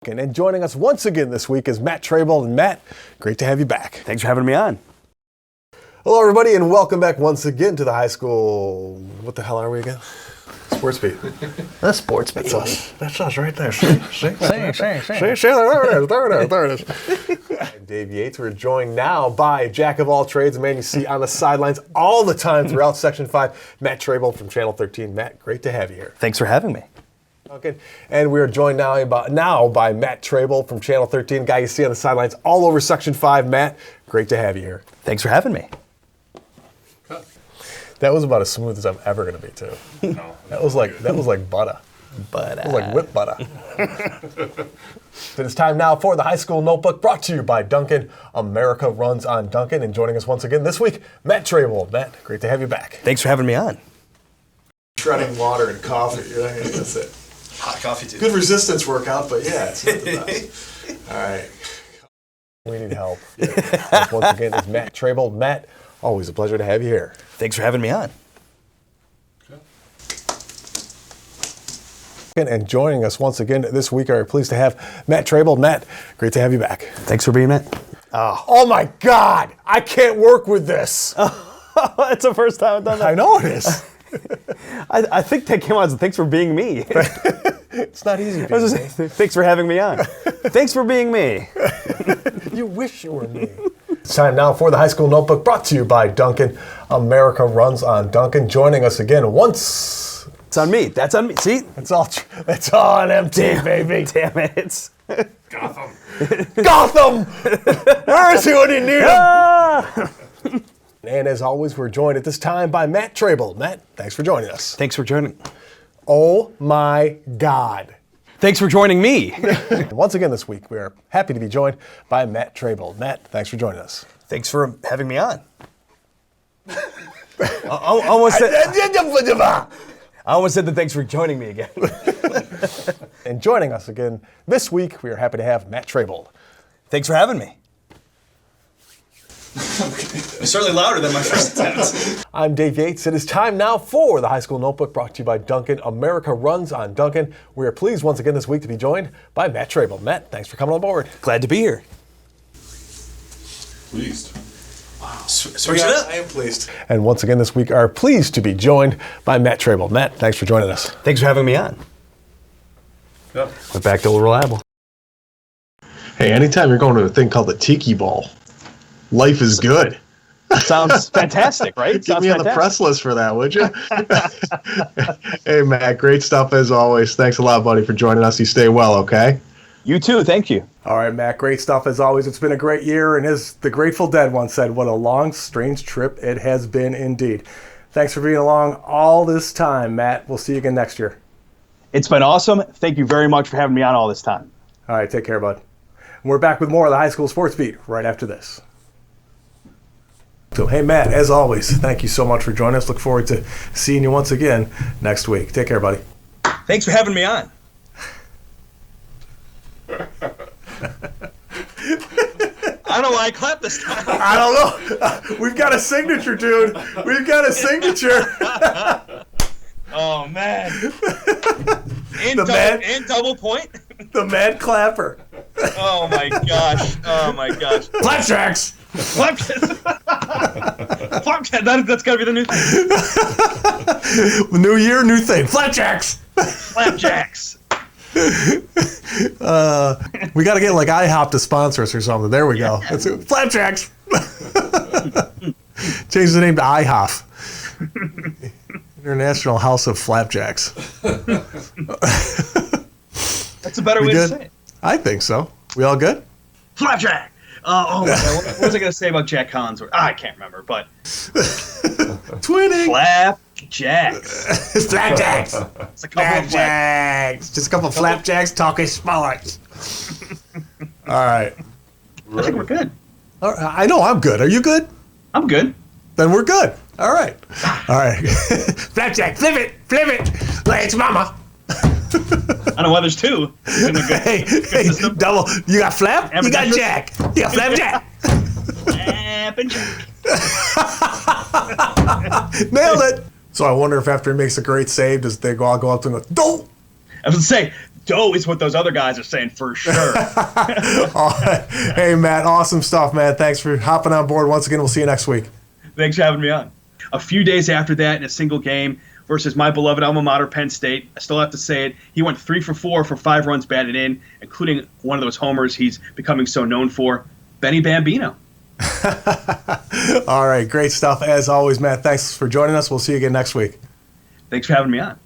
And joining us once again this week is Matt Trabold. And Matt, great to have you back. Thanks for having me on. Hello, everybody, and welcome back once again to the high school. What the hell are we again? Sports Beat. The Sports Beat. That's us. That's us right there. See? Say. There it is. I'm Dave Yates. We're joined now by Jack of all trades, a man you see on the sidelines all the time throughout Section 5, Matt Trabold from Channel 13. Matt, great to have you here. Thanks for having me. Okay. And we are joined now by Matt Trabold from Channel 13, guy you see on the sidelines all over Section 5. Matt, great to have you here. Thanks for having me. That was about as smooth as I'm ever going to be, too. No, That was like butter. But It was like whipped butter. It is time now for the High School Notebook, brought to you by Dunkin'. America runs on Dunkin'. And joining us once again this week, Matt Trabold. Matt, great to have you back. thanks for having me on. Shredding water and coffee. That's it. hot coffee too. Good resistance workout, but yeah, it's not the best. All right. We need help. Once again, it's Matt Trabold. Matt, always a pleasure to have you here. Thanks for having me on. And joining us once again this week, are pleased to have Matt Trabold. Matt, great to have you back. Thanks for being Matt. Oh my God, I can't work with this. It's the first time I've done that. I know it is. I think that came out as thanks for being me. It's not easy. I was just saying, thanks for having me on. Thanks for being me. You wish you were me. It's time now for the High School Notebook, brought to you by Dunkin'. America runs on Dunkin'. Joining us again once. It's on me. That's on me. See? It's all on MT, baby. Damn it. Gotham. Gotham! There's who you need him. Ah! And as always, we're joined at this time by Matt Trabold. Matt, thanks for joining us. Thanks for joining. Oh my God. Thanks for joining me. Once again this week, we are happy to be joined by Matt Trabold. Matt, thanks for joining us. Thanks for having me on. I almost said that thanks for joining me again. And joining us again this week, we are happy to have Matt Trabold. Thanks for having me. It's certainly louder than my first attempt. I'm Dave Yates. It is time now for the High School Notebook, brought to you by Dunkin'. America runs on Dunkin'. We are pleased once again this week to be joined by Matt Trabold. Matt, thanks for coming on board. Glad to be here. Pleased. Wow. Switch it up. I am pleased. And once again this week, are pleased to be joined by Matt Trabold. Matt, thanks for joining us. Thanks for having me on. Yep. We're back to Old Reliable. Hey, anytime you're going to a thing called the Tiki Ball, life is good. Sounds fantastic, right? Get Sounds me on the press list for that, would you? Hey, Matt, great stuff as always. Thanks a lot, buddy, for joining us. You stay well, okay? You too, thank you. All right, Matt, great stuff as always. It's been a great year, and as the Grateful Dead once said, what a long, strange trip it has been indeed. Thanks for being along all this time, Matt. We'll see you again next year. It's been awesome. Thank you very much for having me on all this time. All right, take care, bud. And we're back with more of the High School Sports Beat right after this. So, hey, Matt, as always, thank you so much for joining us. Look forward to seeing you once again next week. Take care, buddy. Thanks for having me on. I don't know why I clapped this time. I don't know. We've got a signature, dude. We've got a signature. Oh, man. And double point? The Mad Clapper. Oh, my gosh. Oh, my gosh. Flapjacks. Flapjacks. Flapjacks. That's got to be the new thing. New year, new thing. Flapjacks. Flapjacks. We got to get like IHOP to sponsor us or something. There we go. That's it. Flapjacks. Change the name to IHOP. International House of Flapjacks. That's a better way to say it. I think so. We all good? Flapjack. Oh my God. What was I going to say about Jack Collins? I can't remember, but. Twinning. Flapjacks. Flapjacks. It's a couple of Flapjacks. Just a couple of flapjacks talking sports. All right. I think we're good. All right. I know I'm good. Are you good? I'm good. Then we're good. All right. All right. Flapjack. Flip it. Like it's mama. I know why there's two. Hey, double. You got flap? You got jack. You got flapjack. Flap and jack. Nailed it. So I wonder if after he makes a great save, does they all go up to him and go, don't? I was going to say, dough is what those other guys are saying for sure. Hey, Matt, awesome stuff, man. Thanks for hopping on board once again. We'll see you next week. Thanks for having me on. A few days after that, in a single game versus my beloved alma mater, Penn State, I still have to say it, he went 3 for 4 for 5 runs batted in, including one of those homers he's becoming so known for, Benny Bambino. All right, great stuff as always, Matt. Thanks for joining us. We'll see you again next week. Thanks for having me on.